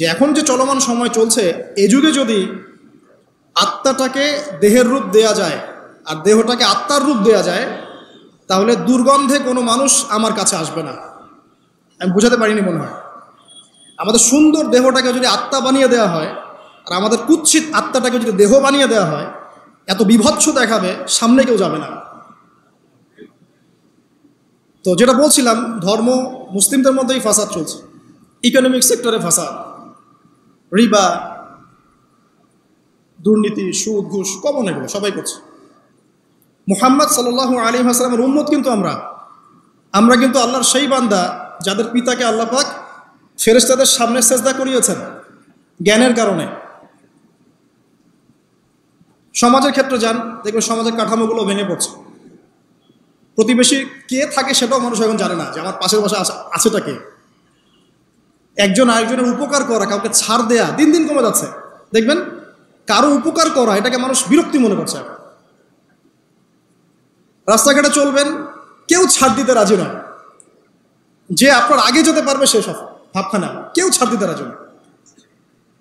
যে এখন যে চলমান সময় চলছে, এ যুগে যদি আত্মাটাকে দেহের রূপ দেয়া যায় আর দেহটাকে আত্মার রূপ দেয়া যায়, তাহলে দুর্গন্ধে কোনো মানুষ আমার কাছে আসবে না। আমি বুঝাতে পারিনি মনে হয়। আমাদের সুন্দর দেহটাকে যদি আত্মা বানিয়ে দেওয়া হয় আর আমাদের কুৎসিত আত্মাটাকে যদি দেহ বানিয়ে দেওয়া হয়, এত বিভৎস দেখাবে, সামনে কেউ যাবে না। তো যেটা বলছিলাম, ধর্ম মুসলিমদের মধ্যেই ফাসাদ চলছে, ইকোনমিক সেক্টরে ফাসাদ, রিবা, দুর্নীতি, সুদ, ঘুষ, কমন, এগুলো সবাই করছে। মুহাম্মদ সাল্লাল্লাহু আলাইহি ওয়াসাল্লামের উম্মত কিন্তু আমরা কিন্তু আল্লাহর সেই বান্দা যাদের পিতাকে আল্লাহ পাক ফেরেশতাদের সামনে সেজদা করিয়েছেন জ্ঞানের কারণে। সমাজের ক্ষেত্রে যান, দেখবেন সমাজের কাঠামোগুলো ভেঙে পড়ছে। প্রতিবেশী কে থাকে সেটাও মানুষ এখন জানে না, যে আমার পাশের বাসা আছেটা কে। একজন আরেকজনের উপকার করা, কাউকে ছাড় দেয়া দিন দিন কমে যাচ্ছে। দেখবেন কারো উপকার করা এটাকে মানুষ বিরক্তি মনে করছে। রাস্তাঘাটে চলবেন, কেউ ছাড় দিতে রাজি নয়। যে আপনার আগে যেতে পারবে সে সফল, ভাবখানা, কেউ ছাড় দিতে রাজি নয়।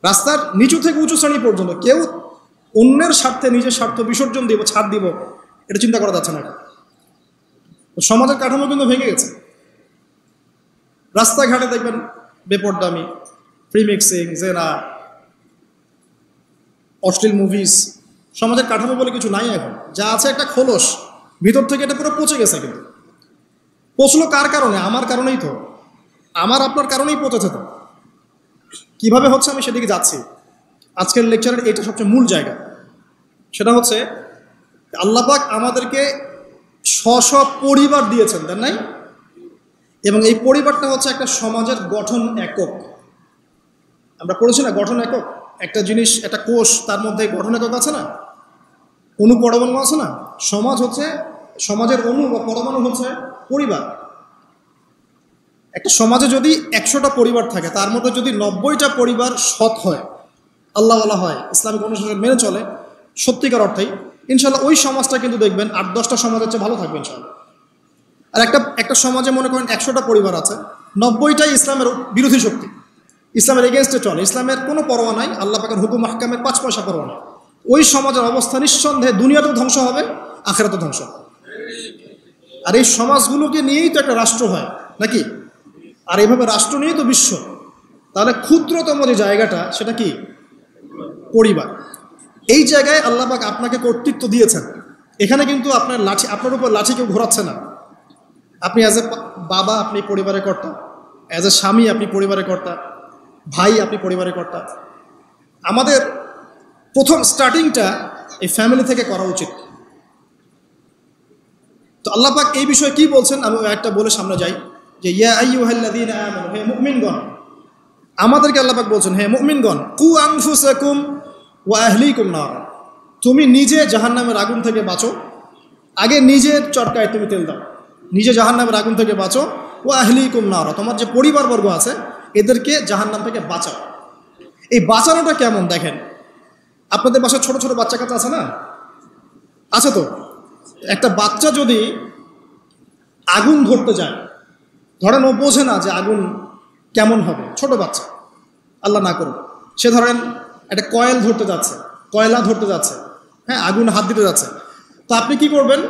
রাস্তার নিচু থেকে উঁচু শ্রেণী পর্যন্ত কেউ অন্যের স্বার্থে নিজের স্বার্থ বিসর্জন দিব, ছাড় দিব, এটা চিন্তা করা যাচ্ছে না। সমাজের কাঠামো কিন্তু ভেঙে গেছে। রাস্তাঘাটে দেখবেন বেপরদামি, প্রিমিক্সিং, জেনা, অশ্লীল মুভিজ। সমাজের কাঠামো বলে কিছু নাই এখন, যা আছে একটা খোলস, ভিতর থেকে এটা পুরো পচে গেছে। কিন্তু পচলো কার কারণে? আমার কারণেই তো, আমার আপনার কারণেই পচেছে। তো কীভাবে হচ্ছে আমি সেদিকে যাচ্ছি। আজকের লেকচারের এটা সবচেয়ে মূল জায়গা। সেটা হচ্ছে আল্লাহ পাক আমাদেরকে স্ব পরিবার দিয়েছেন, তাই নাই? এবং এই পরিবারটা হচ্ছে একটা সমাজের গঠন একক। আমরা পড়েছি না, গঠন একক। একটা জিনিস, একটা কোষ, তার মধ্যে গঠন একক আছে না, অণু পরমাণু আছে না। সমাজ হচ্ছে, সমাজের অণু বা পরমাণু হচ্ছে পরিবার। একটা সমাজে যদি 100টা পরিবার থাকে, তার মধ্যে যদি 90টা পরিবার সৎ হয়, আল্লাহওয়ালা হয়, ইসলামিক অনুশাসন মেনে চলে সত্যিকার অর্থেই, ইনশাল্লাহ ওই সমাজটা কিন্তু দেখবেন 8-10টা সমাজের চেয়ে ভালো থাকবে ইনশাল্লাহ। আর একটা সমাজে মনে করেন 100টা পরিবার আছে, 90টাই ইসলামের বিরোধী শক্তি, ইসলামের এগেনস্টে চলে, ইসলামের কোনো পরোয়া নাই, আল্লাহ পাকের হুকুম আহকামের 5 পয়সা পরোয়া নাই। ওই সমাজের অবস্থা নিঃসন্দেহে দুনিয়াতেও ধ্বংস হবে, আখিরাতেও ধ্বংস হবে। আর এই সমাজগুলোকে নিয়েই তো একটা রাষ্ট্র হয় নাকি? আর এইভাবে রাষ্ট্র নিয়েই তো বিশ্ব। তাহলে ক্ষুদ্রতম যে জায়গাটা, সেটা কি? পরিবার। এই জায়গায় আল্লাহ পাক আপনাকে কর্তৃত্ব দিয়েছেন। এখানে কিন্তু আপনার উপর লাঠি কেউ ঘোরাচ্ছে না। আপনি অ্যাজ এ বাবা, আপনি পরিবারের কর্তা, অ্যাজ এ স্বামী আপনি পরিবারের কর্তা, ভাই আপনি পরিবারের কর্তা। আমাদের প্রথম স্টার্টিংটা এই ফ্যামিলি থেকে করা উচিত। তো আল্লাহ পাক এই বিষয়ে কি বলছেন, আমি একটা বলে সামনে যাই, যে ইয়া আইয়ুহাল্লাযীনা আমানু, হে মুমিনগণ। আমাদেরকে আল্লাহ পাক বলছেন, হে মুমিনগণ, কু আনফুসাকুম ওয়া আহলিকুম নার, তুমি নিজে জাহান্নামের আগুন থেকে বাঁচো। আগে নিজের চরকায় তুমি তেল দাও, নিজে জাহান্নামের আগুন থেকে বাঁচো। ওয়া আহলিকুম নার, তোমার যে পরিবারবর্গ আছে এদেরকে জাহান্নাম থেকে বাঁচাও। এই বাঁচানোটা কেমন দেখেন। আপনাদের বাসায় ছোট ছোট বাচ্চা কাচ্চা আছে না? আছে তো। একটা বাচ্চা যদি আগুন ধরতে যায়, ধরেন ও বোঝে না যে আগুন কেমন হবে, ছোট বাচ্চা, আল্লাহ না করুন, সে ধরেন একটা কয়লা ধরতে যাচ্ছে, হ্যাঁ, আগুন হাত দিতে যাচ্ছে, তো আপনি কি করবেন?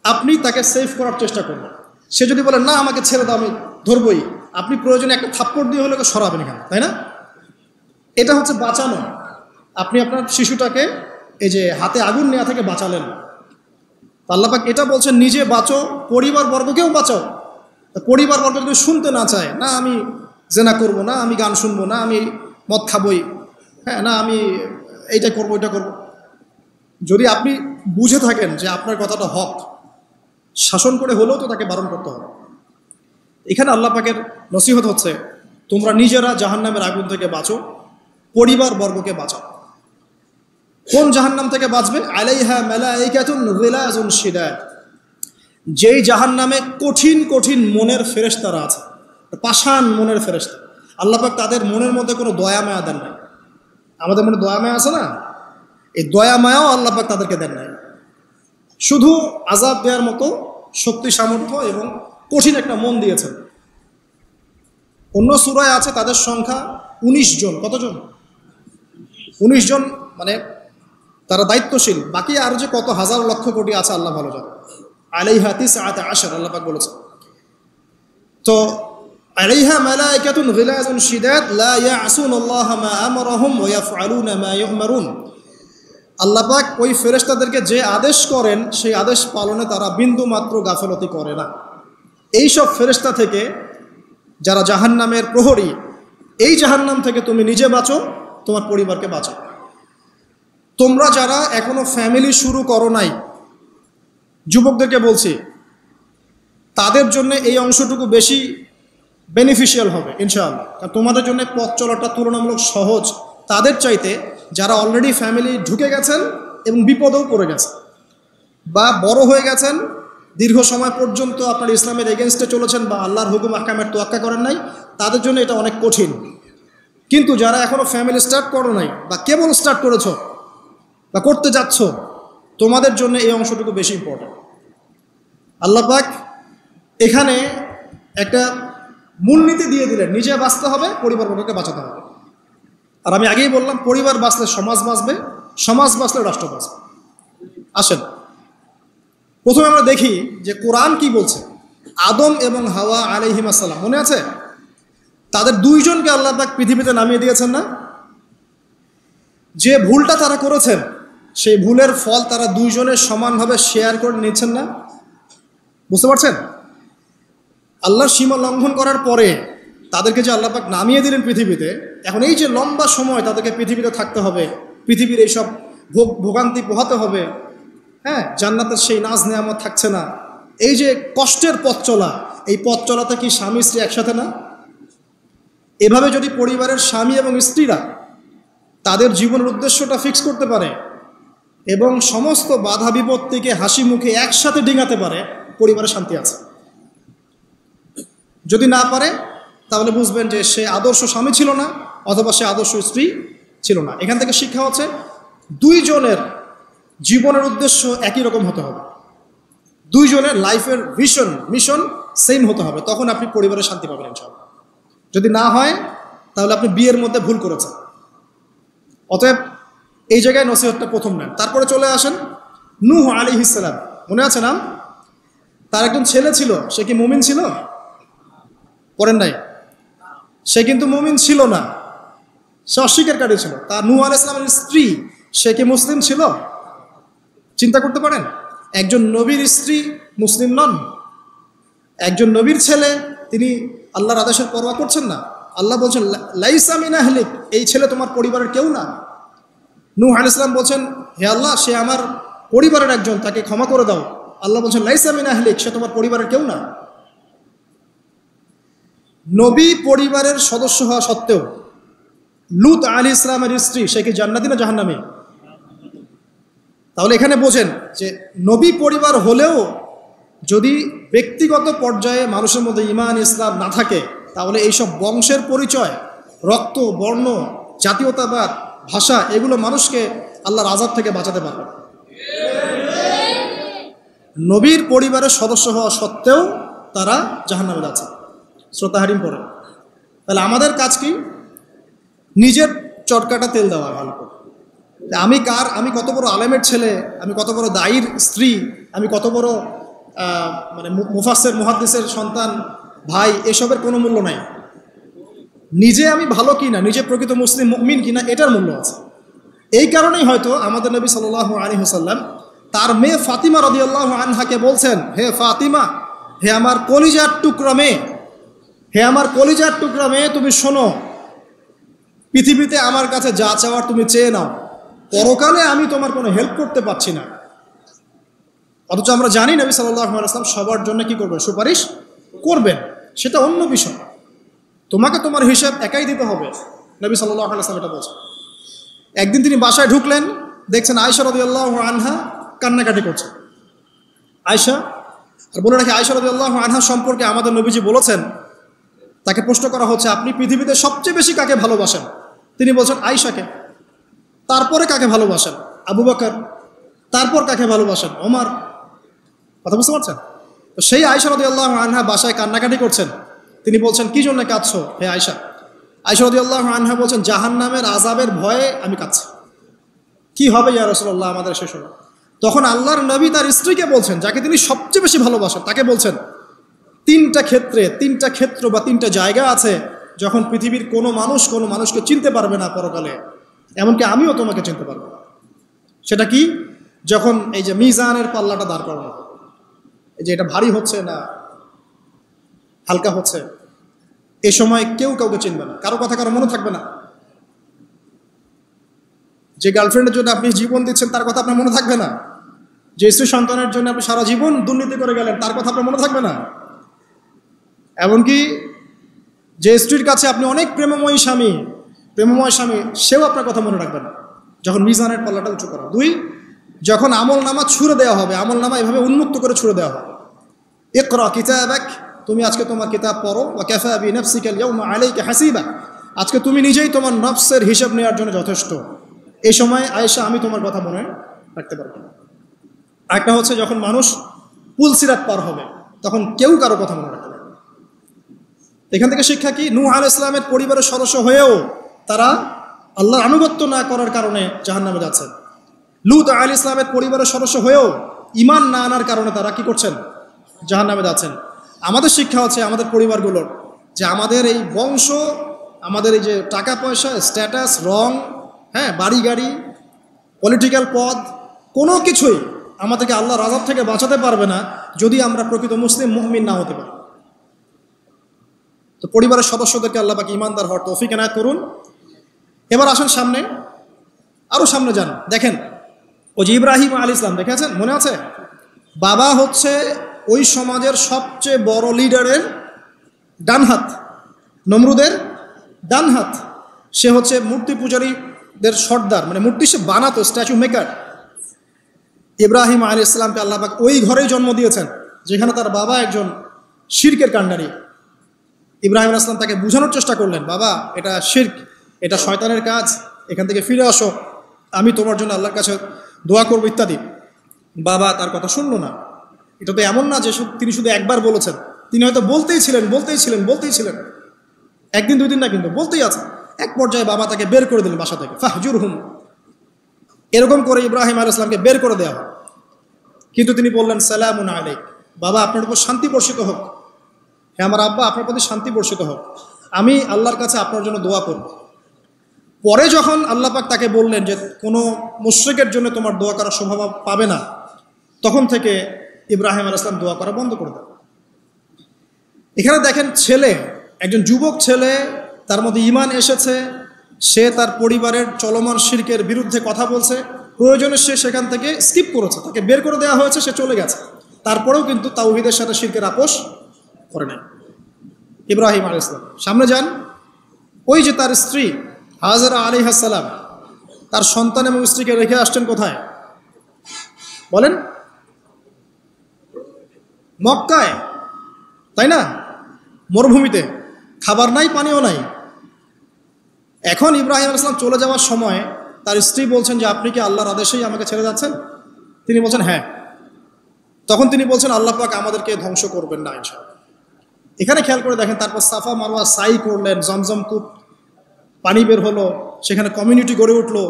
আপনি তাকে সেভ করার চেষ্টা করবেন। সে যদি বলে না আমাকে ছেড়ে দাও, আমি ধরবই, আপনি প্রয়োজনে একটা থাপ্পড় দিয়ে হলে সরাবেন এখানে, তাই না? এটা হচ্ছে বাঁচানো। আপনি আপনার শিশুটাকে এই যে হাতে আগুন নেওয়া থেকে বাঁচালেন। আল্লাহ পাক এটা বলছেন, নিজে বাঁচো, পরিবারবর্গকেও বাঁচাও। পরিবারবর্গ যদি শুনতে না চায়, না আমি জেনা করব, না আমি গান শুনবো, না আমি মদ খাবই, হ্যাঁ, না আমি এইটা করবো ওইটা করব, যদি আপনি বুঝে থাকেন যে আপনার কথাটা হক, শাসন করে হলেও তো তাকে বারণ করতে হবে। এখানে আল্লাহ পাকের নসিহত হচ্ছে, তোমরা নিজেরা জাহান্নামের আগুন থেকে বাঁচো, পরিবারবর্গকে বাঁচাও। কোন জাহান্নাম থেকে বাঁচবে? আলাইহা মালাইকাতুন গিলাযুন শিদাদ, যেই জাহান্নামে কঠিন কঠিন মনের ফেরেশতারা আছে, পাষাণ মনের ফেরেশতা। আল্লাহ পাক তাদের মনের মধ্যে কোনো দয়া মায়া দেন নাই। আমাদের মনে দয়া মায়া আছে না, এই দয়া মায়াও আল্লাহ পাক তাদেরকে দেন নাই। শুধু আযাব দেওয়ার মতো শক্তি, সামর্থ্য এবং কঠিন একটা মন দিয়েছেন। অন্য সূরায় আছে তাদের সংখ্যা 19 জন। কতজন? 19 জন, মানে তারা দায়িত্বশীল। বাকি আর যে কত হাজার লক্ষ কোটি আছে আল্লাহ ভালো জানে। আলাইহা তিসআতা আশার, আল্লাহ পাক বলেছেন। তো আলাইহা মালাইকাতুন গিলাযুন শিদাদ লা ইয়াসুনাল্লাহা মা আমারাহুম ওয়া ইয়াফআলুনা মা ইউমারুন। আল্লাহ পাক ওই ফেরেশতাদেরকে যে আদেশ করেন সেই আদেশ পালনে তারা বিন্দু মাত্র গাফেলতি করে না। এই সব ফেরেশতা থেকে যারা জাহান্নামের প্রহরী, এই জাহান্নাম থেকে তুমি নিজে বাঁচো, তোমার পরিবারকে বাঁচো। তোমরা যারা এখনো ফ্যামিলি শুরু করো নাই, যুবকদেরকে বলছি, তাদের জন্য এই অংশটুকু বেশি বেনিফিশিয়াল হবে ইনশাআল্লাহ। কারণ তোমাদের জন্য পথ চলাটা তুলনামূলক সহজ তাদের চাইতে যারা অলরেডি ফ্যামিলি ঢুকে গেছেন এবং বিপদেও পড়ে গেছেন, বা বড় হয়ে গেছেন, দীর্ঘ সময় পর্যন্ত আপনার ইসলামের এগেনস্টে চলেছেন বা আল্লাহর হুকুম আহকামের তোয়াক্কা করেন নাই, তাদের জন্য এটা অনেক কঠিন। কিন্তু যারা এখনও ফ্যামিলি স্টার্ট করো নাই বা কেবল স্টার্ট করেছো বা করতে যাচ্ছ, তোমাদের জন্য এই অংশটুকু বেশি ইম্পর্টেন্ট। আল্লাহ পাক এখানে একটা মূলনীতি দিয়ে দিলেন, নিজে বাঁচতে হবে, পরিবারবর্গকে বাঁচাতে হবে। আর আমি আগেই বললাম, পরিবার বাঁচলে সমাজ বাঁচবে, সমাজ বাঁচলে রাষ্ট্র বাঁচবে। আসেন প্রথমে আমরা দেখি যে কোরআন কি বলছে। আদম এবং হাওয়া আলাইহিস সালাম, মনে আছে? তাদের দুইজনকে আল্লাহ পাক পৃথিবীতে নামিয়ে দিয়েছেন না? যে ভুলটা তারা করেছেন সেই ভুলের ফল তারা দুইজনের সমানভাবে শেয়ার করে নিচ্ছেন না? বুঝতে পারছেন? আল্লাহর সীমা লঙ্ঘন করার পরে তাদেরকে যে আল্লাহ পাক নামিয়ে দিলেন পৃথিবীতে, এখন এই যে লম্বা সময় তাদেরকে পৃথিবীতে থাকতে হবে, পৃথিবীর এইসব ভোগান্তি পোহাতে হবে, হ্যাঁ, জান্নাতের সেই নাজ নেয়ামত থাকছে না, এই যে কষ্টের পথ চলা, এই পথ চলাতে কি স্বামী স্ত্রী একসাথে না? এভাবে যদি পরিবারের স্বামী এবং স্ত্রীরা তাদের জীবনের উদ্দেশ্যটা ফিক্স করতে পারে এবং সমস্ত বাধা বিপত্তিকে হাসি মুখে একসাথে ডিঙাতে পারে, পরিবারে শান্তি আছে। যদি না পারে তাহলে বুঝবেন যে সে আদর্শ স্বামী ছিল না, অথবা সে আদর্শ স্ত্রী ছিল না। এখান থেকে শিক্ষা হচ্ছে দুইজনের জীবনের উদ্দেশ্য একই রকম হতে হবে, দুইজনের লাইফের মিশন সেম হতে হবে, তখন আপনি পরিবারে শান্তি পাবেন ইনশাআল্লাহ। যদি না হয় তাহলে আপনি বিয়ের মধ্যে ভুল করেছেন। অতএব এই জায়গায় নসিহতটা প্রথম নেন। তারপরে চলে আসেন নূহ আলাইহিস সালাম, মনে আছে নাম? তার একজন ছেলে ছিল, সে কি মুমিন ছিল? পড়েন নাই? সে কিন্তু মুমিন ছিল না, সে অস্বীকারী ছিল। তার নূহ আলাইহিস সালামের স্ত্রী, সে কি মুসলিম ছিল? চিন্তা করতে পারেন, একজন নবীর স্ত্রী মুসলিম নন, একজন নবীর ছেলে, তিনি আল্লাহর আদেশের পরোয়া করছেন না। আল্লাহ বলছেন লাইসা মিন আহলিক, এই ছেলে তোমার পরিবারের কেউ না। নূহ আলাইহিস সালাম বলছেন, হে আল্লাহ, সে আমার পরিবারের একজন, তাকে ক্ষমা করে দাও। আল্লাহ বলছেন লাইসা মিন আহলিক, সে তোমার পরিবারের কেউ না। নবী পরিবারের সদস্য হওয়া সত্ত্বেও লূত আলাইহিস সালামের স্ত্রী, সে কি জান্নাতি না জাহান্নামী? তাহলে এখানে বোঝেন যে নবী পরিবার হলেও যদি ব্যক্তিগত পর্যায়ে মানুষের মধ্যে ঈমান ইসলাম না থাকে, তাহলে এইসব বংশের পরিচয়, রক্ত, বর্ণ, জাতীয়তাবাদ, ভাষা, এগুলো মানুষকে আল্লাহর আযাব থেকে বাঁচাতে পারবে। নবীর পরিবারের সদস্য হওয়া সত্ত্বেও তারা জাহান্নামে যাচ্ছে। শ্রোতা হারিম পড়ে। তাহলে আমাদের কাজ কি? নিজের চটকাটা তেল দেওয়া ভালো করে। আমি কত বড় আলেমের ছেলে, আমি কত বড় দায়ীর স্ত্রী, আমি কত বড় মানে মুফাসসির মুহাদ্দিসের সন্তান, ভাই, এসবের কোনো মূল্য নাই। নিজে আমি ভালো কিনা, নিজে প্রকৃত মুসলিম মুমিন কিনা, এটার মূল্য আছে। এই কারণেই হয়তো আমাদের নবী সাল্লাল্লাহু আলাইহি ওয়াসাল্লাম তার মেয়ে ফাতিমা রাদিয়াল্লাহু আনহাকে বলছেন, হে ফাতিমা, হে আমার কলিজার টুকরা মেয়ে, হে আমার কলিজার টুকরা মেয়ে, তুমি শোনো, পৃথিবীতে আমার কাছে যা চাওয়ার তুমি চেয়ে নাও, পরকালে আমি তোমার কোনো হেল্প করতে পারছি না। অথচ আমরা জানি নবী সাল্লাল্লাহু আলাইহি ওয়াসাল্লাম সবার জন্য কি করবেন? সুপারিশ করবেন, সেটা অন্য বিষয়। তোমাকে তোমার হিসাব একাই দিতে হবে, নবী সাল্লাল্লাহু আলাইহি ওয়াসাল্লাম এটা বলছেন। একদিন তিনি বাসায় ঢুকলেন, দেখছেন আয়েশা রাদিয়াল্লাহু আনহা কান্নাকাটি করছে। আয়েশা, আর বলে রাখি, আয়েশা রাদিয়াল্লাহু আনহা সম্পর্কে আমাদের নবীজি বলেছেন, তাকে প্রশ্ন করা হচ্ছে, আপনি পৃথিবীতে সবচেয়ে বেশি কাকে ভালোবাসেন? তিনি বলছেন আয়েশাকে। তারপরে কাকে ভালোবাসেন? আবু বকর। তারপর কাকে ভালোবাসেন? ওমর। কথা বুঝতে পারছেন? তো সেই আয়েশা রাদিয়াল্লাহু আনহা বাসায় কান্নাকাটি করছেন। তিনি বলছেন, কি জন্য কাঁদছো হে আয়েশা? আয়েশা রাদিয়াল্লাহু আনহা বলছেন, জাহান্নামের আযাবের ভয়ে আমি কাঁদছি। কি হবে ইয়া রাসূলুল্লাহ আমাদের শেষ হলো? তখন আল্লাহর নবী তার স্ত্রীকে বলছেন, যাকে তিনি সবচেয়ে বেশি ভালোবাসেন, তাকে বলছেন, তিনটা ক্ষেত্র বা তিনটা জায়গা আছে যখন পৃথিবীর কোনো মানুষকে চিনতে পারবে না পরকালে, এমনকি আমিও তোমাকে চিনতে পারবো না। সেটা কি? যখন এই যে মিজানের পাল্লাটা দাঁড় করানো হবে, এই যে এটা ভারী হচ্ছে না হালকা হচ্ছে, এই সময় কেউ কাউকে চিনবে না, কারো কথা কারো মনে থাকবে না। যে গার্লফ্রেন্ডের জন্য আপনি জীবন দিচ্ছেন তার কথা আপনার মনে থাকবে না। যে স্ত্রী সন্তানের জন্য আপনি সারা জীবন দুর্নীতি করে গেলেন তার কথা আপনার মনে থাকবে না। এমনকি যে স্ত্রীর কাছে আপনি অনেক প্রেমময় স্বামী, সেও আপনার কথা মনে রাখবে না যখন মিজানের পাল্লাটা উঁচু করা। দুই, যখন আমল নামা ছুঁড়ে দেওয়া হবে, আমল নামা এভাবে উন্মুক্ত করে ছুঁড়ে দেওয়া হবে, ইকরা কিতাবাক, তুমি আজকে তোমার কিতাব পড়ো, ওয়া কাফা বিনাফসিকা আল-ইয়াওমা আলাইকা হাসিবা, আজকে তুমি নিজেই তোমার নফসের হিসাব নেওয়ার জন্য যথেষ্ট। এই সময় আয়েশা আমি তোমার কথা মনে রাখতে পারবো না। একটা হচ্ছে যখন মানুষ পুলসিরাত পার হবে, তখন কেউ কারো কথা মনে রাখতে পারবে না। এখান থেকে শিক্ষা কি? নূহ আলাইহিস সালামের পরিবারের সদস্য হয়েও তারা আল্লাহর আনুগত্য না করার কারণে জাহান্নামে যাচ্ছেন। লূত আলাইহিস সালামের পরিবারের সদস্য হয়েও ঈমান না আনার কারণে তারা কি করছেন? জাহান্নামে যাচ্ছেন। আমাদের শিক্ষা হচ্ছে আমাদের পরিবারগুলোর, যে আমাদের এই বংশ, আমাদের এই যে টাকা পয়সা, স্ট্যাটাস, রং, হ্যাঁ, বাড়ি গাড়ি, পলিটিক্যাল পদ, কোনো কিছুই আমাদেরকে আল্লাহর আযাব থেকে বাঁচাতে পারবে না যদি আমরা প্রকৃত মুসলিম মুমিন না হতে পারি। তো পরিবারের সদস্যদেরকে আল্লাহ পাক ঈমানদার হওয়ার তৌফিক এনায়েত করুন। এবার আসেন সামনে, আরও সামনে যান। দেখেন ওই যে ইব্রাহিম আলাইহিস সালাম, দেখেছেন? মনে আছে? বাবা হচ্ছে ওই সমাজের সবচেয়ে বড় লিডারের ডানহাত, নমরুদের ডানহাত। সে হচ্ছে মূর্তি পূজারীদের সর্দার, মানে মূর্তি সে বানাতো, স্ট্যাচু মেকার। ইব্রাহিম আলাইহিস সালামকে আল্লাহ পাক ওই ঘরেই জন্ম দিয়েছেন যেখানে তার বাবা একজন শিরকের কাণ্ডারি। ইব্রাহিম আলাইহিস সালাম তাকে বোঝানোর চেষ্টা করলেন, বাবা এটা শিরক, এটা শয়তানের কাজ, এখান থেকে ফিরে আসো, আমি তোমার জন্য আল্লাহর কাছে দোয়া করবো ইত্যাদি। বাবা তার কথা শুনলো না। এটা তো এমন না যে তিনি শুধু একবার বলেছেন, তিনি হয়তো বলতেই ছিলেন, একদিন দুই দিন না, কিন্তু বলতেই আছে। এক পর্যায়ে বাবা তাকে বের করে দিলেন বাসা থেকে, ফাহজুরহুম, এরকম করে ইব্রাহিম আলাইহিস সালামকে বের করে দেওয়া হয়। কিন্তু তিনি বললেন, সালামুন আলাইক, বাবা আপনার উপর শান্তি বর্ষিত হোক, হ্যাঁ আমার আব্বা আপনার প্রতি শান্তি বর্ষিত হোক, আমি আল্লাহর কাছে আপনার জন্য দোয়া করব। পরে যখন আল্লাহ পাক তাকে বললেন যে কোনো মুশরিকের জন্য তোমার দোয়া করার সম্ভাবনা পাবে না, তখন থেকে ইব্রাহিম আলাইহিস সালাম দোয়া করা বন্ধ করে দেন। এখানে দেখেন, ছেলে, একজন যুবক ছেলে, তার মধ্যে ঈমান এসেছে, সে তার পরিবারের চলমান শিরকের বিরুদ্ধে কথা বলছে, প্রয়োজনে সে সেখান থেকে স্কিপ করেছে, তাকে বের করে দেওয়া হয়েছে, সে চলে গেছে, তারপরেও কিন্তু তাওহীদের সাথে শিরকের আপোষ করে নাই ইব্রাহিম আলাইহিস সালাম। সামনে যান, ওই যে তার স্ত্রী হাজেরা আলাইহিস সালাম তার সন্তান এবং স্ত্রীকে রেখে আসছেন কোথায় বলেন? মক্কায়, তাই না? মরুভূমিতে, খাবার নাই, পানিও নাই। এখন ইব্রাহিম আলাইহিস সালাম চলে যাওয়ার সময় তার স্ত্রী বলছেন যে আপনি কি আল্লাহর আদেশেই আমাকে ছেড়ে যাচ্ছেন? তিনি বলছেন হ্যাঁ। তখন তিনি বলছেন আল্লাহ পাক আমাদেরকে ধ্বংস করবেন না ইনশাআল্লাহ। এখানে খেয়াল করে দেখেন, তারপর সাফা মারওয়া সাই করলেন, জমজম কূপ পানি বের হলো, সেখানে কমিউনিটি গড়ে উঠলো।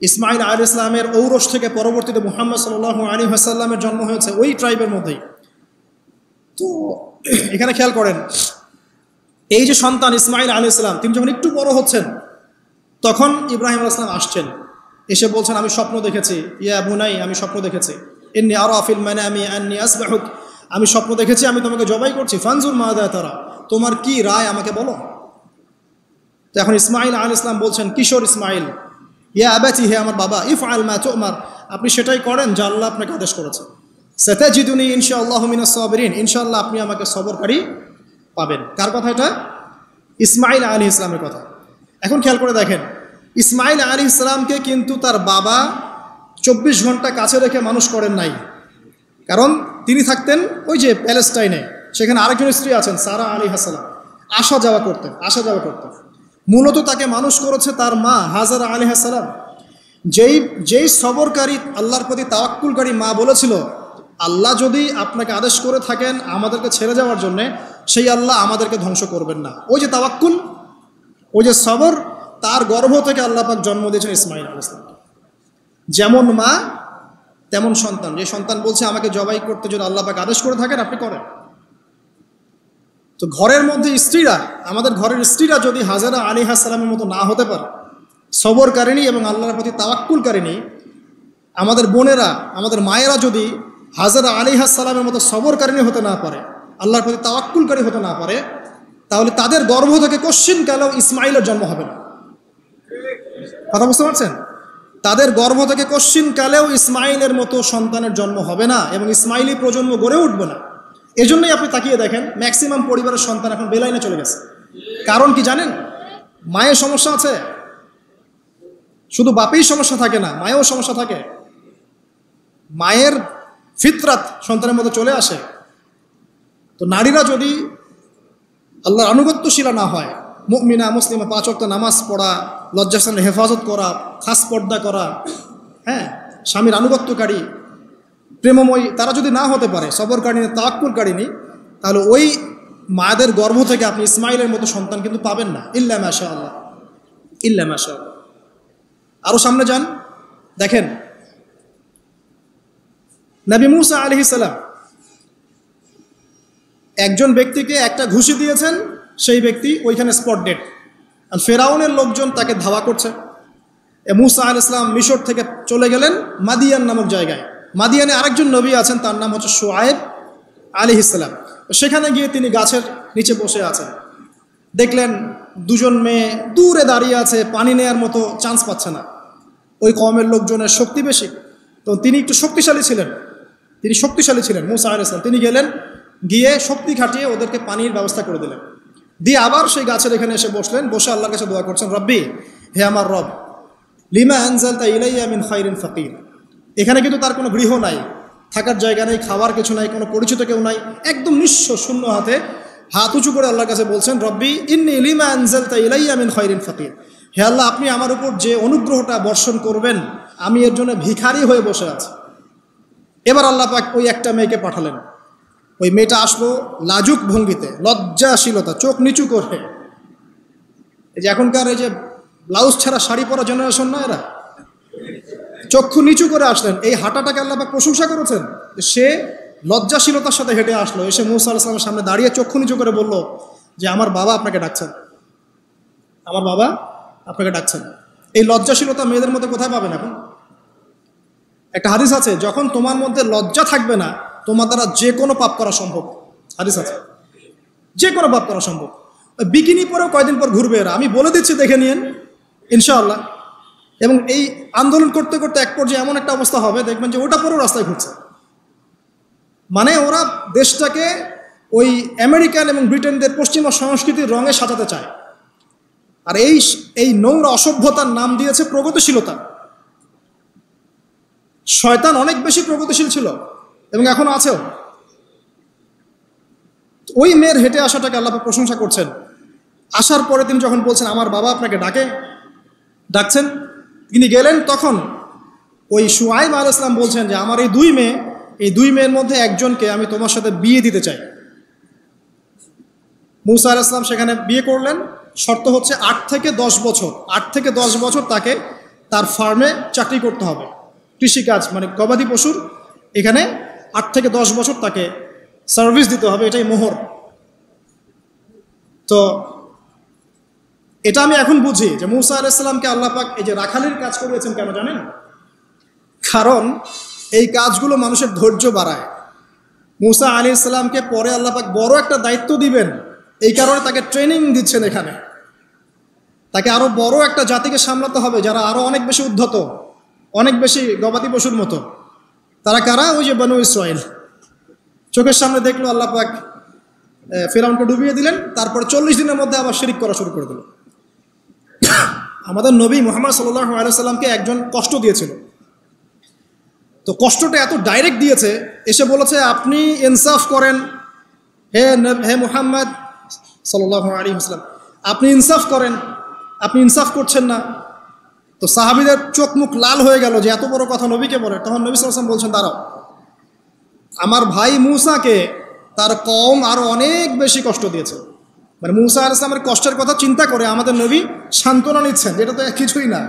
ইসমাইল আলাইহিস সালামের ঔরস থেকে পরবর্তীতে মুহাম্মদ সাল্লাল্লাহু আলাইহি ওয়াসাল্লামের জন্ম হয়েছে ওই ট্রাইবের মধ্যেই। তো এখানে খেয়াল করেন, এই যে সন্তান ইসমাইল আলাইহিস সালাম, তিনি যখন একটু বড় হচ্ছেন তখন ইব্রাহিম আলাইহিস সালাম আসছেন, এসে বলছেন আমি স্বপ্ন দেখেছি, ইয়া বুনাই, আমি স্বপ্ন দেখেছি, ইন্নী আরা ফিল মানামি আন্নী আসবাহুক, আমি স্বপ্ন দেখেছি আমি তোমাকে জবাই করছি, ফানজুর মাযা তারা, তোমার কি রায় আমাকে বলো। তো এখন ইসমাইল আলাইহিস সালাম বলছেন, কিশোর ইসমাইল, ইয়া আবাতি, হে আমার বাবা, ইফআল মা তুমার, আপনি সেটাই করেন যা আল্লাহ আপনাকে আদেশ করেছেন। সাতাজিদুনি ইনশাআল্লাহু মিনাস সাবিরিন, ইনশাআল্লাহ আপনি আমাকে সবরকারী পাবেন। কার কথা এটা? ইসমাইল আলাইহিস সালামের কথা। এখন খেয়াল করে দেখেন, ইসমাইল আলাইহিস সালামকে কিন্তু তার বাবা 24 ঘন্টা কাছে রেখে মানুষ করেন নাই, কারণ তিনি থাকতেন ওই যে প্যালেস্টাইনে, সেখানে আরেকজন স্ত্রী আছেন সারা আলাইহিস সালাম, আসা যাওয়া করতেন। মূলত তাকে মানুষ করেছে তার মা হাজেরা আলাইহিস সালাম, যেই সবরকারী, আল্লাহর প্রতি তাওয়াক্কুলকারী মা বলেছিল, আল্লাহ যদি আপনাকে আদেশ করে থাকেন আমাদেরকে ছেড়ে যাওয়ার জন্যে, সেই আল্লাহ আমাদেরকে ধ্বংস করবেন না। ওই যে তাওয়াক্কুল, ওই যে সবর, তার গর্ভ থেকে আল্লাহ পাক জন্ম দিয়েছেন ইসমাইল আলাইহিস সালাম। যেমন মা তেমন সন্তান। যে সন্তান বলছে আমাকে জবাই করতে যদি আল্লাহ পাক আদেশ করে থাকেন, আপনি করেন। তো ঘরের মধ্যে স্ত্রীরা, আমাদের ঘরের স্ত্রীরা যদি হাজেরা আলাইহিস সালামের মতো না হতে পারে, সবরকারিণী এবং আল্লাহর প্রতি তাওয়াক্কুলকারিণী, আমাদের বোনেরা, আমাদের মায়েরা যদি হাজেরা আলাইহিস সালামের মতো সবরকারিণী হতে না পারে, আল্লাহর প্রতি তাওয়াক্কুলকারী হতে না পারে, তাহলে তাদের গর্ভ থেকে কশ্চিনকালেও ইসমাইলের জন্ম হবে না। কথা বুঝতে পারছেন? তাদের গর্ভ থেকে কশ্চিনকালেও ইসমাইলের মতো সন্তানের জন্ম হবে না এবং ইসমাইলি প্রজন্ম গড়ে উঠবে না। এজন্যই আপনি তাকিয়ে দেখেন ম্যাক্সিমাম পরিবারের সন্তান এখন বেলাইনে চলে গেছে। কারণ কি জানেন? মায়ের সমস্যা আছে। শুধু বাপেই সমস্যা থাকে না, মায়েও সমস্যা থাকে। মায়ের ফিতরাত সন্তানের মধ্যে চলে আসে। তো নারীরা যদি আল্লাহর আনুগত্যশীলা না হয়, মুমিনা মুসলিমা, 5 ওয়াক্ত নামাজ পড়া, লজ্জাস্থানের হেফাজত করা, খাস পর্দা করা, হ্যাঁ, স্বামীর আনুগত্যকারী, প্রেমময়ী, তারা যদি না হতে পারে, সবরকারিণী, তাওয়াক্কুলকারিণী, তাহলে ওই মায়েদের গর্ভ থেকে আপনি ইসমাইলের মতো সন্তান কিন্তু পাবেন না। ইল্লা মাশাআল্লাহ, ইল্লা মাশাআল্লাহ। আরও সামনে যান, দেখেন নবী মুসা আলাইহিস সালাম একজন ব্যক্তিকে একটা ঘুষি দিয়েছেন, সেই ব্যক্তি ওইখানে স্পট ডেড। আর ফেরাউনের লোকজন তাকে ধাওয়া করছে। মুসা আলাইহিস সালাম মিশর থেকে চলে গেলেন মাদিয়ান নামক জায়গায়। মাদিয়ানে আরেকজন নবী আছেন, তার নাম হচ্ছে শুআয়ব আলাইহিস সালাম। সেখানে গিয়ে তিনি গাছের নিচে বসে আছেন। দেখলেন দুজন মেয়ে দূরে দাঁড়িয়ে আছে, পানি নেয়ার মতো চান্স পাচ্ছে না। ওই কওমের লোকজনের শক্তি বেশি, তো তিনি একটু শক্তিশালী ছিলেন, মুসা আলাইহিস সালাম। তিনি গেলেন, গিয়ে শক্তি খাটিয়ে ওদেরকে পানির ব্যবস্থা করে দিলেন। দিয়ে আবার সেই গাছের এখানে এসে বসলেন, বসে আল্লাহর কাছে দোয়া করছেন, রব্বি, হে আমার রব, লিমা আনজালতা ইলাইয়া মিন খাইরিন ফাকির। এখানে কিন্তু তার কোনো গৃহ নাই, থাকার জায়গা নেই, খাবার কিছু নাই, কোনো পরিচিত কেউ নাই, একদম নিঃস্ব, শূন্য হাতে হাত উঁচু করে আল্লাহর কাছে বলছেন, রব্বি ইন্নী লিমা আনজালতা ইলাইয়া মিন খাইরিন ফাকির। হে আল্লাহ, আপনি আমার উপর যে অনুগ্রহটা বর্ষণ করবেন, আমি এর জন্য ভিখারি হয়ে বসে আছি। এবার আল্লাহ পাক ওই একটা মেয়েকে পাঠালেন। ওই মেয়েটা আসলো লাজুক ভঙ্গিতে, লজ্জাশীলতা, চোখ নিচু করে। এই যে এখনকার এই যে ব্লাউজ ছাড়া শাড়ি পরা জেনারেশন না, এরা চক্ষু নিচু করে আসলেন। এই হাঁটাটাকে আল্লাহ পাক প্রশংসা করেছেন। সে লজ্জাশীলতার সাথে হেঁটে আসলো, এসে মুসা আলাইহিস সালামের সামনে দাঁড়িয়ে চক্ষু নিচু করে বলল যে আমার বাবা আপনাকে ডাকছেন, আমার বাবা আপনাকে ডাকছেন। এই লজ্জাশীলতা মেয়েদের মধ্যে কোথায় পাবেন এখন? একটা হাদিস আছে, যখন তোমার মধ্যে লজ্জা থাকবে না, তোমার দ্বারা যে কোনো পাপ করা সম্ভব। হাদিস আছে, যে কোনো পাপ করা সম্ভব। বিকিনি পরেও কয়দিন পর ঘুরবে এরা, আমি বলে দিচ্ছি, দেখে নিন ইনশাআল্লাহ। এবং এই আন্দোলন করতে করতে এক পর্যায়ে এমন একটা অবস্থা হবে, দেখবেন যে ওটা পরেও রাস্তায় ঘুরছে। মানে ওরা দেশটাকে ওই আমেরিকান এবং ব্রিটেনদের পশ্চিমা সংস্কৃতির রঙে সাজাতে চায়। আর এই নোংরা অসভ্যতার নাম দিয়েছে প্রগতিশীলতা। শয়তান অনেক বেশি প্রগতিশীল ছিল এবং এখন আছেও। ওই মেয়ের হেঁটে আসাটাকে আল্লাহ প্রশংসা করছেন। আসার পরে তিনি যখন বলছেন আমার বাবা আপনাকে ডাকছেন, তিনি গেলেন, তখন ওই শুআয়ব আলাইহিস সালাম বলছেন যে আমার এই দুই মেয়ের মধ্যে একজনকে আমি তোমার সাথে বিয়ে দিতে চাই। মুসা আলাইহিস সালাম সেখানে বিয়ে করলেন। শর্ত হচ্ছে 8 থেকে 10 বছর তাকে তার ফার্মে চাকরি করতে হবে, কৃষিকাজ, মানে গবাদি পশুর এখানে 8 থেকে 10 বছর তাকে সার্ভিস দিতে হবে, এটাই মোহর। তো এটা আমি এখন বুঝি যে মুসা আলাইহিস সালামকে আল্লাহ পাক এই যে রাখালির কাজ করিয়েছেন কেন জানেন? কারণ এই কাজগুলো মানুষের ধৈর্য বাড়ায়। মুসা আলাইহিস সালামকে পরে আল্লাহ পাক বড় একটা দায়িত্ব দিবেন, এই কারণে তাকে ট্রেনিং দিচ্ছেন এখানে। তাকে আরো বড় একটা জাতিকে সামলাতে হবে, যারা আরো অনেক বেশি উদ্ধত, অনেক বেশি গবাদি পশুর মতো। তারা কারা? ওই যে বনু ইসরাইল। চোখের সামনে দেখলো আল্লাহ পাক ফিরআউনকে ডুবিয়ে দিলেন, তারপর 40 দিনের মধ্যে আবার শিরিক করা শুরু করে দিল। আমাদের নবী মুহাম্মদ সাল্লাল্লাহু আলাইহি ওয়াসাল্লামকে একজন কষ্ট দিয়েছিল। তো কষ্টটা এত ডাইরেক্ট দিয়েছে, এসে বলেছে আপনি ইনসাফ করেন, হে মুহাম্মদ সাল্লাল্লাহু আলাইহি ওয়াসাল্লাম, আপনি ইনসাফ করেন, আপনি ইনসাফ করছেন না। তো সাহাবীদের চোখ মুখ লাল হয়ে গেল যে এত বড় কথা নবীকে বলে। তখন নবী সাল্লাল্লাহু আলাইহি ওয়াসাল্লাম বলছেন, দাঁড়াও, আমার ভাই মুসাকে তার কওম আরো অনেক বেশি কষ্ট দিয়েছে, মানে মুসা আলাইহিস সালামের কষ্টের কথা চিন্তা করে আমাদের নবী সান্ত্বনা নিচ্ছেন, যেটা তো কিছুই না।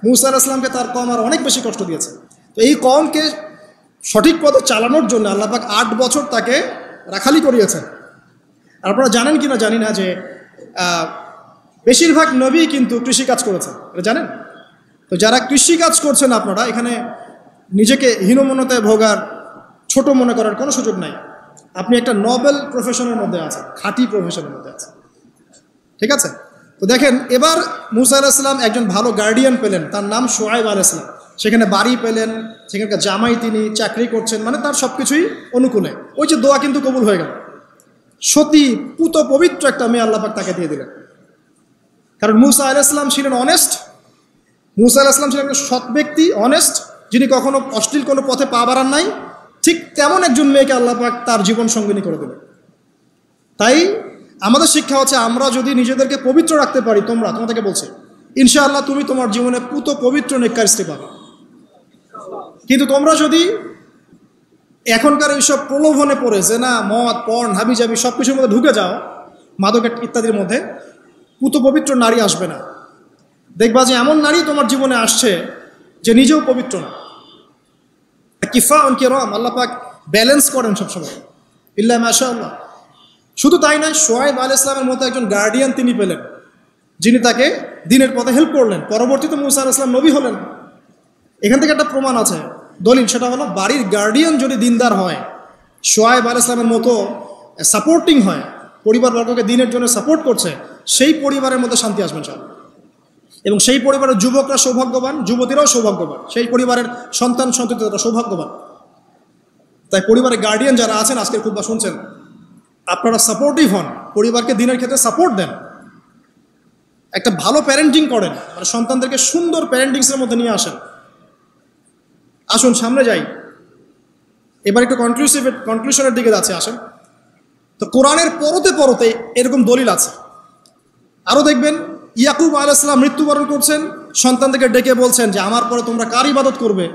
মুসা আলাইহিস সালামকে তার কওম আর অনেক বেশি কষ্ট দিয়েছে। তো এই কওমকে সঠিক পথে চালানোর জন্য আল্লাহ পাক 8 বছর তাকে রাখালি করিয়েছেন। আর আপনারা জানেন কি না জানি না যে বেশিরভাগ নবী কিন্তু কৃষিকাজ করেছেন, এটা জানেন? তো যারা কৃষিকাজ করছেন আপনারা এখানে নিজেকে হীনমন্যতায় ভোগার, ছোট মনে করার কোনো সুযোগ নাই। আপনি একটা নোবেল প্রফেশনের মধ্যে আছেন, খাঁটি প্রফেশনের মধ্যে আছেন, ঠিক আছে? তো দেখেন, এবার মুসা আলাইহিস সালাম একজন ভালো গার্ডিয়ান পেলেন, তার নাম শুআয়ব আলাইহিস সালাম। সেখানে বাড়ি পেলেন, সেখানকার জামাই, তিনি চাকরি করছেন, মানে তার সব কিছুই অনুকূলে। ওই যে দোয়া কিন্তু কবুল হয়ে গেল। সতী পুত পবিত্র একটা মেয়ে আল্লাহ পাক তাকে দিয়ে দিলেন। কারণ মুসা আলাইহিস সালাম ছিলেন অনেস্ট, মুসা আলাইহিস সালাম ছিলেন একটা সৎ ব্যক্তি, অনেস্ট, যিনি কখনো অশ্লীল কোনো পথে পা বাড়ান নাই। ঠিক তেমন একজন মেয়েকে আল্লাহ পাক তার জীবন সঙ্গিনী করে দেবেন। তাই আমাদের শিক্ষা হচ্ছে, আমরা যদি নিজেদেরকে পবিত্র রাখতে পারি, তোমাদেরকে বলছি, ইনশাআল্লাহ তুমি তোমার জীবনে পুত পবিত্র নেককার স্ত্রী পাবে। কিন্তু তোমরা যদি এখনকার এইসব প্রলোভনে পড়ে যে না, মদ, পর্ন, হাবিজাবি সব কিছুর মধ্যে ঢুকে যাও, মাদক ইত্যাদির মধ্যে, পুত পবিত্র নারী আসবে না। দেখবা যে এমন নারী তোমার জীবনে আসছে যে নিজেও পবিত্র না। কিফা কিরম, আল্লাহ পাক ব্যালেন্স করেন সবসময়, ইল্লা মাশাআল্লাহ। শুধু তাই নয়, শুআয়ব আলাইহিস সালামের মতো একজন গার্ডিয়ান তিনি পেলেন, যিনি তাকে দিনের পথে হেল্প করলেন। পরবর্তীতে মুসা আলাইহিস সালাম নবী হলেন। এখান থেকে একটা প্রমাণ আছে, দলিল, সেটা হলো বাড়ির গার্ডিয়ান যদি দিনদার হয়, শুআয়ব আলাইহিস সালামের মতো সাপোর্টিং হয়, পরিবারবর্গকে দিনের জন্য সাপোর্ট করছে, সেই পরিবারের মধ্যে শান্তি আসবে ইনশাআল্লাহ। এবং সেই পরিবারের যুবকরা সৌভাগ্যবান, যুবতীরাও সৌভাগ্যবান, সেই পরিবারের সন্তান সন্ততিরা সৌভাগ্যবান। তাই পরিবারের গার্ডিয়ান যারা আছেন, আজকের খুতবা শুনছেন, আপনারা সাপোর্টিভ হন, পরিবারকে দিনের ক্ষেত্রে সাপোর্ট দেন, একটা ভালো প্যারেন্টিং করেন, মানে সন্তানদেরকে সুন্দর প্যারেন্টিংসের মধ্যে নিয়ে আসেন। আসুন সামনে যাই, এবার একটু কনক্লুশনের দিকে যাচ্ছে, আসেন। তো কোরআনের পরতে পরতে এরকম দলিল আছে। আরও দেখবেন, ইয়াকুব আলাইহিস সালাম মৃত্যুবরণ করছেন, সন্তানদেরকে ডেকে বলছেন যে আমার পরে তোমরা কার ইবাদত করবে।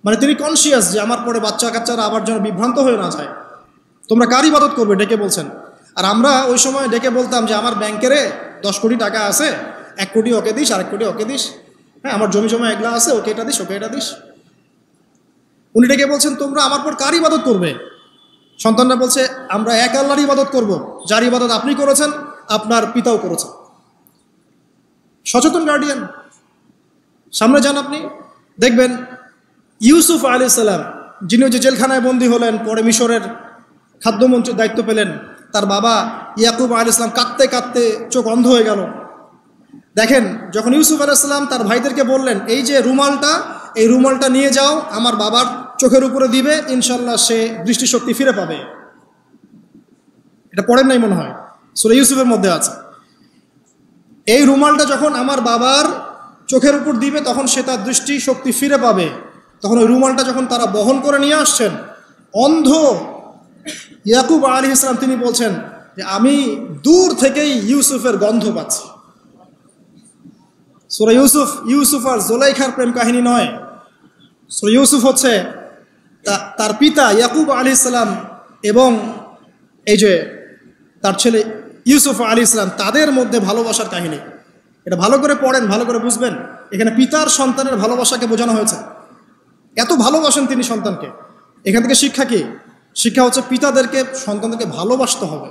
মানে তিনি কনসিয়াস যে আমার পরে বাচ্চা কাচ্চারা আবার যেন বিভ্রান্ত হয়ে না যায়, তোমরা কার ইবাদত করবে, ডেকে বলছেন। আর আমরা ওই সময় ডেকে বলতাম যে আমার ব্যাংকেরে 10 কোটি টাকা আছে, 1 কোটি ওকে দিস, 1 কোটি ওকে দিস, হ্যাঁ আমার জমি জমা এগুলা আছে, ওকে এটা দিস, ওকে এটা দিস। উনি ডেকে বলছেন তোমরা আমার পর কার ইবাদত করবে। সন্তানরা বলছে আমরা এক আল্লাহর ইবাদত করব, যার ইবাদত আপনি করেছেন, আপনার পিতাও করেছেন। সচেতন গার্ডিয়ান। সামনে যান, আপনি দেখবেন ইউসুফ আলাইহিস সালাম, যিনি যে জেলখানায় বন্দী হলেন, পরে মিশরের খাদ্যমন্ত্রীর দায়িত্ব পেলেন, তার বাবা ইয়াকুব আলাইহিস সালাম কাঁদতে কাঁদতে চোখ অন্ধ হয়ে গেল। দেখেন, যখন ইউসুফ আলাইহিস সালাম তার ভাইদেরকে বললেন এই যে রুমালটা, এই রুমালটা নিয়ে যাও, আমার বাবার চোখের উপরে দিবে, ইনশাল্লাহ সে দৃষ্টিশক্তি ফিরে পাবে। এটা পড়েন নাই মনে হয়, সূরা ইউসুফের মধ্যে আছে। এই রুমালটা যখন আমার বাবার চোখের উপর দিবে, তখন সে তার দৃষ্টিশক্তি ফিরে পাবে। তখন ওই রুমালটা যখন তারা বহন করে নিয়ে আসছেন, অন্ধ ইয়াকুব আলাইহিস সালাম তিনি বলছেন যে আমি দূর থেকেই ইউসুফের গন্ধ পাচ্ছি। সূরা ইউসুফ আর জুলাইখার প্রেম কাহিনী নয়। সূরা ইউসুফ হচ্ছে তার পিতা ইয়াকুব আলাইহিস সালাম এবং এই যে তার ছেলে ইউসুফ আলাইহিস সালাম, তাদের মধ্যে ভালোবাসার কাহিনী। এটা ভালো করে পড়েন, ভালো করে বুঝবেন। এখানে পিতার সন্তানের ভালোবাসাকে বোঝানো হয়েছে। এত ভালোবাসেন তিনি সন্তানকে। এখান থেকে শিক্ষা কি? শিক্ষা হচ্ছে পিতাদেরকে, সন্তানদেরকে ভালোবাসতে হবে,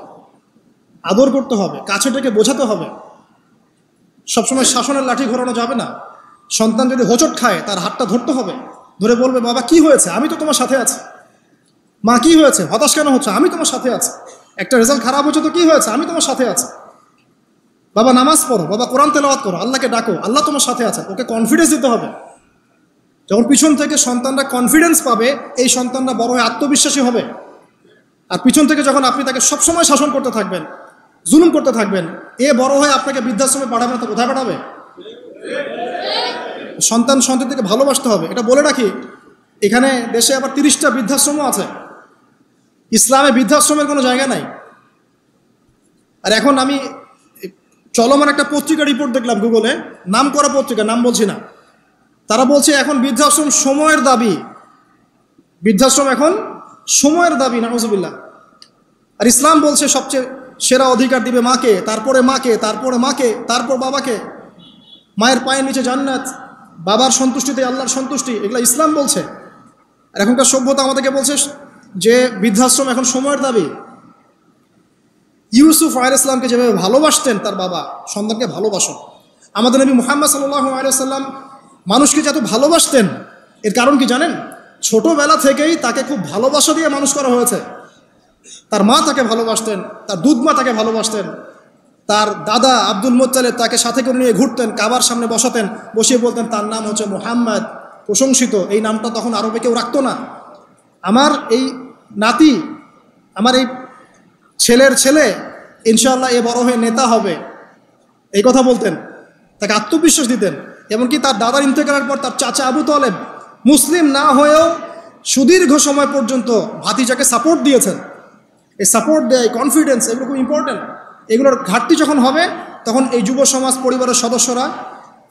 আদর করতে হবে, কাছে থেকে বোঝাতে হবে। সবসময় শাসনের লাঠি ঘোরানো যাবে না। সন্তান যদি হোঁচট খায়, তার হাতটা ধরতে হবে, ধরে বলবে বাবা কি হয়েছে, আমি তো তোমার সাথে আছি। মা কি হয়েছে, হতাশ কেন হচ্ছে, আমি তোমার সাথে আছি। একটা রেজাল্ট খারাপ হচ্ছে তো কি হয়েছে, আমি তোমার সাথে আছি। বাবা নামাজ পড়ো, বাবা কোরআন তেলাওয়াত করো, আল্লাহকে ডাকো, আল্লাহ তোমার সাথে আছে। ওকে কনফিডেন্স দিতে হবে। যখন পিছন থেকে সন্তানরা কনফিডেন্স পাবে, এই সন্তানরা বড় হয়ে আত্মবিশ্বাসী হবে। আর পিছন থেকে যখন আপনি তাকে সবসময় শাসন করতে থাকবেন, জুলুম করতে থাকবেন, এ বড় হয়ে আপনাকে বৃদ্ধাশ্রমে পাঠাবে না তো কোথায় পাঠাবে? সন্তানদেরকে ভালোবাসতে হবে। এটা বলে রাখি, এখানে দেশে আবার 30টা বৃদ্ধাশ্রমও আছে। ইসলামে বৃদ্ধাশ্রমের কোনো জায়গা নাই। আর এখন আমি চলমান একটা পত্রিকা রিপোর্ট দেখলাম গুগলে, নাম করা পত্রিকা, নাম বলছি না। তারা বলছে এখন বৃদ্ধাশ্রম সময়ের দাবি, বৃদ্ধাশ্রম এখন সময়ের দাবি, নাউজুবিল্লাহ। আর ইসলাম বলছে সবচেয়ে সেরা অধিকার দিবে মাকে, তারপরে মাকে, তারপরে মাকে, তারপর বাবাকে। মায়ের পায়ের নিচে জান্নাত, বাবার সন্তুষ্টিতে আল্লাহর সন্তুষ্টি, এগুলো ইসলাম বলছে। আর এখনকার সভ্যতা আমাদেরকে বলছে যে বৃদ্ধাশ্রম এখন সময়ের দাবি। ইউসুফ আলাইহিস সালামকে যেভাবে ভালোবাসতেন তার বাবা, সন্তানকে ভালোবাসুন। আমাদের নবী মুহাম্মদ সাল্লাল্লাহু আলাইহি সাল্লাম মানুষকে যত ভালোবাসতেন, এর কারণ কি জানেন? ছোটবেলা থেকেই তাকে খুব ভালোবাসা দিয়ে মানুষ করা হয়েছে। তার মা তাকে ভালোবাসতেন, তার দুধ মা তাকে ভালোবাসতেন, তার দাদা আব্দুল মুত্তালিব তাকে সাথে করে নিয়ে ঘুরতেন, কাবার সামনে বসাতেন, বসিয়ে বলতেন তার নাম হচ্ছে মুহাম্মদ, প্রশংসিত। এই নামটা তখন আরবে কেউ রাখতো না। আমার এই নাতি, আমার এই ছেলের ছেলে ইনশাআল্লাহ এ বড় হয়ে নেতা হবে, এই কথা বলতেন, তাকে আত্মবিশ্বাস দিতেন। এমনকি তার দাদার ইন্তেকালের পর তার চাচা আবু তালেব মুসলিম না হয়েও সুদীর্ঘ সময় পর্যন্ত ভাতিজাকে সাপোর্ট দিয়েছেন। এই সাপোর্ট দেয়, কনফিডেন্স, এগুলো খুব ইম্পর্টেন্ট। এগুলোর ঘাটতি যখন হবে তখন এই যুব সমাজ পরিবারের সদস্যরা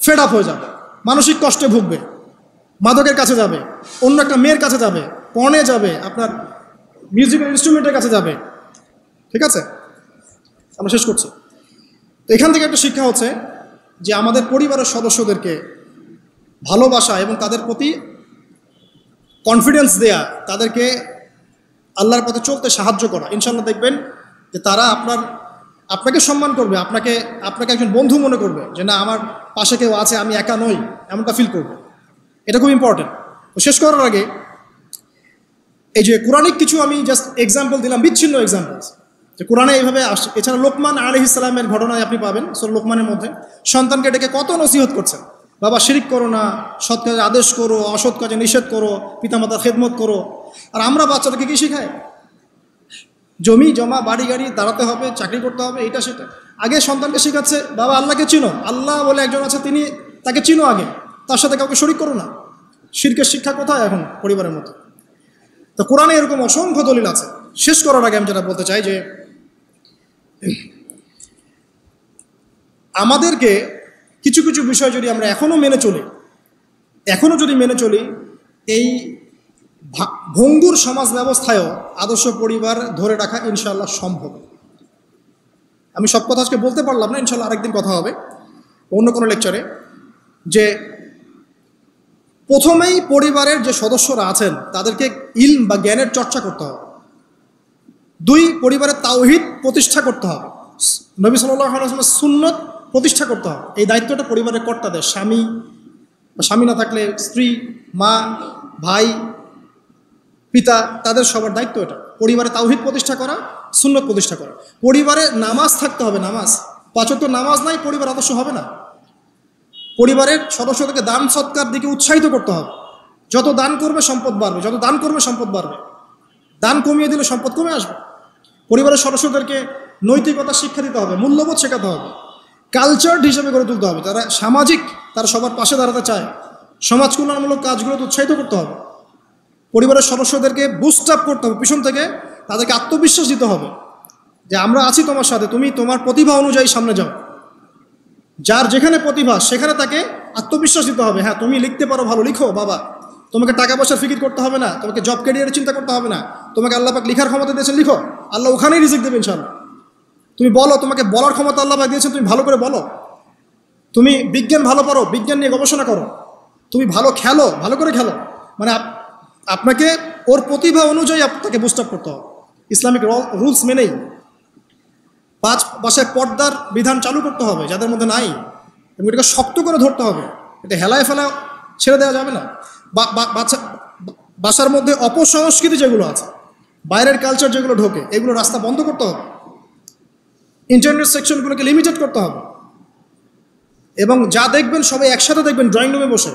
ফেড আপ হয়ে যাবে, মানসিক কষ্টে ভুগবে, মাদকের কাছে যাবে, অন্য একটা মেয়ের কাছে যাবে, পর্নে যাবে, আপনার মিউজিক্যাল ইনস্ট্রুমেন্টের কাছে যাবে। ঠিক আছে, আমরা শেষ করছি। তো এখান থেকে একটা শিক্ষা হচ্ছে যে আমাদের পরিবারের সদস্যদেরকে ভালোবাসা এবং তাদের প্রতি কনফিডেন্স দেয়া, তাদেরকে আল্লাহর পথে চলতে সাহায্য করা। ইনশাআল্লাহ দেখবেন যে তারা আপনাকে সম্মান করবে, আপনাকে একজন বন্ধু মনে করবে, যে না আমার পাশে কেউ আছে, আমি একা নই, এমনটা ফিল করবে। এটা খুব ইম্পর্টেন্ট। তো শেষ করার আগে এই যে কোরআনিক কিছু আমি জাস্ট এক্সাম্পল দিলাম, বিচ্ছিন্ন এক্সাম্পলস, যে কোরআনে এইভাবে আসে। এছাড়া লোকমান আলাইহিস সালামের ঘটনায় আপনি পাবেন সূরা লোকমানের মধ্যে সন্তানকে ডেকে কত নসিহত করছেন, বাবা শিরিক করো না, সৎ কাজে আদেশ করো, অসৎ কাজে নিষেধ করো, পিতামাতার খেদমত করো। আর আমরা বাচ্চাদেরকে কি শেখাই? জমি জমা, বাড়ি গাড়ি, দাঁড়াতে হবে, চাকরি করতে হবে, এটা সেটা। আগে সন্তানকে শেখাচ্ছে বাবা আল্লাহকে চিনো, আল্লাহ বলে একজন আছে, তাকে চিনো আগে, তার সাথে কাউকে শরিক করো না। শিরকের শিক্ষা কোথায় এখন পরিবারের মতো? তো কোরআনে এরকম অসংখ্য দলিল আছে। শেষ করার আগে আমি যেটা বলতে চাই যে আমাদেরকে কিছু কিছু বিষয় যদি আমরা এখনও যদি মেনে চলি, এই ভঙ্গুর সমাজ ব্যবস্থায়ও আদর্শ পরিবার ধরে রাখা ইনশাআল্লাহ সম্ভব। আমি সব কথা আজকে বলতে পারলাম না, ইনশাআল্লাহ আরেকদিন কথা হবে অন্য কোনো লেকচারে। যে প্রথমেই পরিবারের যে সদস্যরা আছেন তাদেরকে ইলম বা জ্ঞানের চর্চা করতে হবে। 2, পরিবারের তাওহীদ প্রতিষ্ঠা করতে হবে, নবী সাল্লাল্লাহু আলাইহি ওয়াসাল্লামের সুন্নত প্রতিষ্ঠা করতে হবে। এই দায়িত্বটা পরিবারের কর্তাদের, স্বামী না থাকলে স্ত্রী, মা, ভাই, পিতা, তাদের সবার দায়িত্ব এটা। পরিবারে তাওহীদ প্রতিষ্ঠা করা, সুন্নত প্রতিষ্ঠা করা। পরিবারে নামাজ থাকতে হবে, নামাজ 5 ওয়াক্ত নামাজ নাই, পরিবার আদর্শ হবে না। পরিবারের সদস্যদেরকে দান সৎকার দিকে উৎসাহিত করতে হবে। যত দান করবে সম্পদ বাড়বে, যত দান করবে সম্পদ বাড়বে। দান কমিয়ে দিলে সম্পদ কমে আসবে। পরিবারের সদস্যদেরকে নৈতিকতা শিক্ষা দিতে হবে, মূল্যবোধ শেখাতে হবে, কালচার হিসেবে গড়ে তুলতে হবে। তারা সামাজিক, তারা সবার পাশে দাঁড়াতে চায়, সমাজ কল্যাণমূলক কাজগুলোতে উৎসাহিত করতে হবে। পরিবারের সদস্যদেরকে বুস্ট আপ করতে হবে পিছন থেকে, তাদেরকে আত্মবিশ্বাস দিতে হবে যে আমরা আছি তোমার সাথে, তুমি তোমার প্রতিভা অনুযায়ী সামনে যাও। যার যেখানে প্রতিভা সেখানে তাকে আত্মবিশ্বাস দিতে হবে। হ্যাঁ তুমি লিখতে পারো, ভালো লিখো বাবা, তোমাকে টাকা পয়সার ফিকির করতে হবে না, তোমাকে জব ক্যারিয়ারের চিন্তা করতে হবে না, তোমাকে আল্লাহ পাক লিখার ক্ষমতা দিয়েছেন, লিখো, আল্লাহ ওখানেই রিজিক দেবে ইনশাআল্লাহ। তুমি বলো, তোমাকে বলার ক্ষমতা আল্লাহ পাক দিয়েছেন, তুমি ভালো করে বলো। তুমি বিজ্ঞান ভালো পারো, বিজ্ঞান নিয়ে গবেষণা করো। তুমি ভালো খেলো, ভালো করে খেলো। মানে আপনাকে ওর প্রতিভা অনুযায়ী আপনাকে বুস্ট আপ করতে হবে, ইসলামিক রুলস মেনেই। 5 বাসায় পর্দার বিধান চালু করতে হবে যাদের মধ্যে নাই, এবং এটাকে শক্ত করে ধরতে হবে। এটা হেলায় ফেলা ছেড়ে দেওয়া যাবে না। বাসার মধ্যে অপসংস্কৃতি যেগুলো আছে, বাইরের কালচার যেগুলো ঢোকে, এগুলো রাস্তা বন্ধ করতে হবে। ইন্টারনেট সেকশনগুলোকে লিমিটেড করতে হবে। এবং যা দেখবেন সবাই একসাথে দেখবেন, ড্রয়িং রুমে বসে।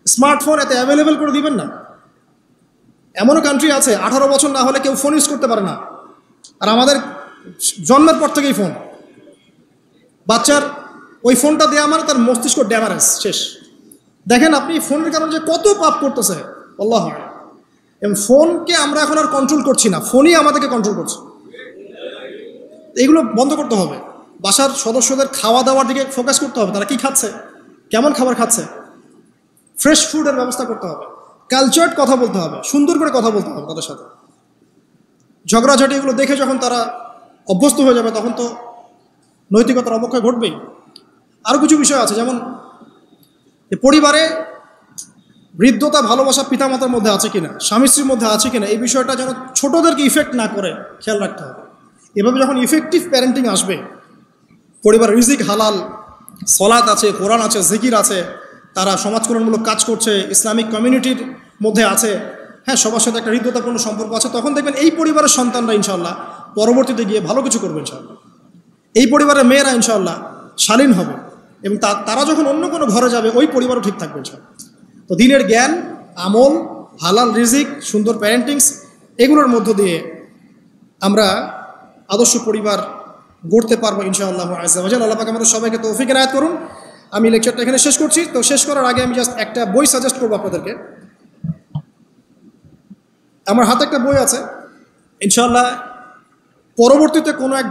স্মার্টফোন এতে অ্যাভেলেবেল করে দিবেন না। এমনও কান্ট্রি আছে 18 বছর না হলে কেউ ফোন ইউজ করতে পারে না, আর আমাদের জন্মের পর থেকেই ফোন। বাচ্চার ওই ফোনটা দেওয়া মানে তার মস্তিষ্ক ড্যামারেজ, শেষ। দেখেন আপনি ফোনের কারণে যে কত পাপ করতেছে আল্লাহ। এবং ফোনকে আমরা এখন আর কন্ট্রোল করছি না, ফোনই আমাদেরকে কন্ট্রোল করছে। এগুলো বন্ধ করতে হবে। বাসার সদস্যদের খাওয়া দাওয়ার দিকে ফোকাস করতে হবে, তারা কি খাচ্ছে, কেমন খাবার খাচ্ছে, ফ্রেশ ফুডের ব্যবস্থা করতে হবে। কালচার্ড কথা বলতে হবে, সুন্দর করে কথা বলতে হবে তাদের সাথে। ঝগড়াঝাটি এগুলো দেখে যখন তারা অভ্যস্ত হয়ে যাবে, তখন তো নৈতিকতার অবক্ষয় ঘটবেই। আরও কিছু বিষয় আছে, যেমন পরিবারে হৃদ্যতা ভালোবাসা পিতামাতার মধ্যে আছে কিনা, স্বামী স্ত্রীর মধ্যে আছে কিনা, এই বিষয়টা যেন ছোটদেরকে ইফেক্ট না করে খেয়াল রাখতে হবে। এভাবে যখন ইফেক্টিভ প্যারেন্টিং আসবে, পরিবার রিজিক হালাল, সলাত আছে, কোরআন আছে, জিকির আছে, তারা সমাজ কল্যাণমূলক কাজ করছে, ইসলামিক কমিউনিটির মধ্যে আছে, হ্যাঁ, সবার সাথে একটা হৃদ্যতাপূর্ণ সম্পর্ক আছে, তখন দেখবেন এই পরিবারের সন্তানরা ইনশাআল্লাহ পরবর্তীতে গিয়ে ভালো কিছু করবে ইনশাআল্লাহ। এই পরিবারের মেয়েরা ইনশাআল্লাহ শালীন হবে, এবং তারা যখন অন্য কোনো ঘরে যাবে ওই পরিবারও ঠিক থাকবে ইনশাআল্লাহ। তো দিনের জ্ঞান, আমল, হালাল রিজিক, সুন্দর প্যারেন্টিংস, এগুলোর মধ্য দিয়ে আমরা আদর্শ পরিবার গড়তে পারবো ইনশাআল্লাহ আযজা ওয়া জাল্লা। আল্লাহ পাক আমাদের সবাইকে তৌফিক এনায়েত করুন। আমি লেকচারটা এখানে শেষ করছি। তো শেষ করার আগে আমি জাস্ট একটা বই সাজেস্ট করবো আপনাদেরকে। আমার হাতে একটা বই আছে, ইনশাআল্লাহ পরবর্তীতে কোনো এক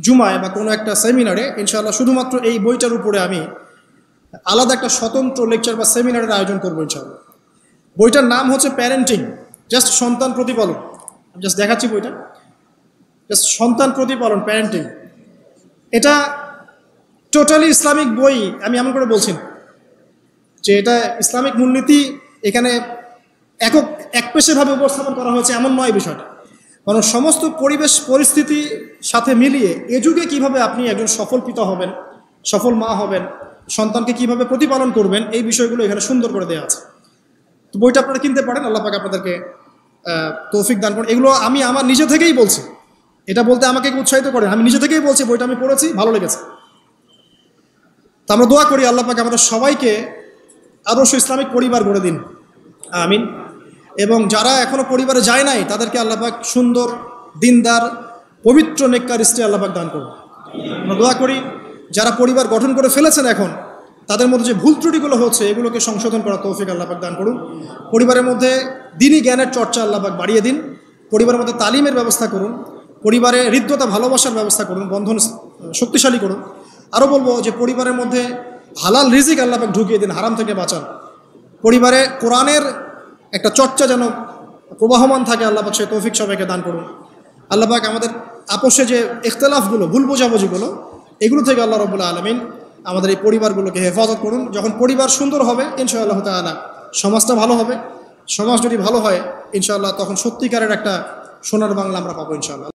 জুমায় বা কোনো একটা সেমিনারে ইনশাআল্লাহ শুধুমাত্র এই বইটার উপরে আমি আলাদা একটা স্বতন্ত্র লেকচার বা সেমিনারের আয়োজন করবো ইনশাআল্লাহ। বইটার নাম হচ্ছে প্যারেন্টিং, জাস্ট সন্তান প্রতিপালন। আমি জাস্ট দেখাচ্ছি বইটা, জাস্ট সন্তান প্রতিপালন, প্যারেন্টিং। এটা টোটালি ইসলামিক বই। আমি এমন করে বলছি না যে এটা ইসলামিক মূলনীতি এখানে একপেশেভাবে উপস্থাপন করা হয়েছে, এমন নয় বিষয়টা। কারণ সমস্ত পরিবেশ পরিস্থিতি সাথে মিলিয়ে এ যুগে কীভাবে আপনি একজন সফল পিতা হবেন, সফল মা হবেন, সন্তানকে কিভাবে প্রতিপালন করবেন, এই বিষয়গুলো এখানে সুন্দর করে দেওয়া আছে। তো বইটা আপনারা কিনতে পারেন, আল্লাহ পাক আপনাদেরকে তৌফিক দান করেন। এগুলো আমি আমার নিজে থেকেই বলছি, এটা বলতে আমাকে উৎসাহিত করেন, আমি নিজে থেকেই বলছি, বইটা আমি পড়েছি, ভালো লেগেছে। তো আমরা দোয়া করি আল্লাহ পাক আমাদের সবাইকে আদর্শ ইসলামিক পরিবার গড়ে দিন, আমিন। এবং যারা এখনও পরিবারে যায় নাই তাদেরকে আল্লাহ পাক সুন্দর, দিনদার, পবিত্র, নেককার স্ত্রী আল্লাহ পাক দান করুন। আমরা দোয়া করি যারা পরিবার গঠন করে ফেলেছেন এখন, তাদের মধ্যে যে ভুল ত্রুটিগুলো হচ্ছে এগুলোকে সংশোধন করা তৌফিক আল্লাহ পাক দান করুন। পরিবারের মধ্যে দ্বীনি জ্ঞানের চর্চা আল্লাহ পাক বাড়িয়ে দিন। পরিবারের মধ্যে তালিমের ব্যবস্থা করুন, পরিবারে হৃদ্যতা ভালোবাসার ব্যবস্থা করুন, বন্ধন শক্তিশালী করুন। আরও বলবো যে পরিবারের মধ্যে হালাল রিজিক আল্লাহ পাক ঢুকিয়ে দিন, হারাম থেকে বাঁচান। পরিবারে কোরআনের একটা চর্চা যেন প্রবাহমান থাকে, আল্লাহ পাক সে তৌফিক সবাইকে দান করুন। আল্লাহ পাক আমাদের আপোষে যে ইখতিলাফগুলো, ভুল বোঝাবুঝিগুলো, এগুলো থেকে আল্লাহ রাব্বুল আলামিন আমাদের এই পরিবারগুলোকে হেফাজত করুন। যখন পরিবার সুন্দর হবে ইনশাআল্লাহ তাআলা সমাজটা ভালো হবে। সমাজ যদি ভালো হয় ইনশাআল্লাহ তখন সত্যিকারের একটা সোনার বাংলা আমরা পাবো ইনশাআল্লাহ।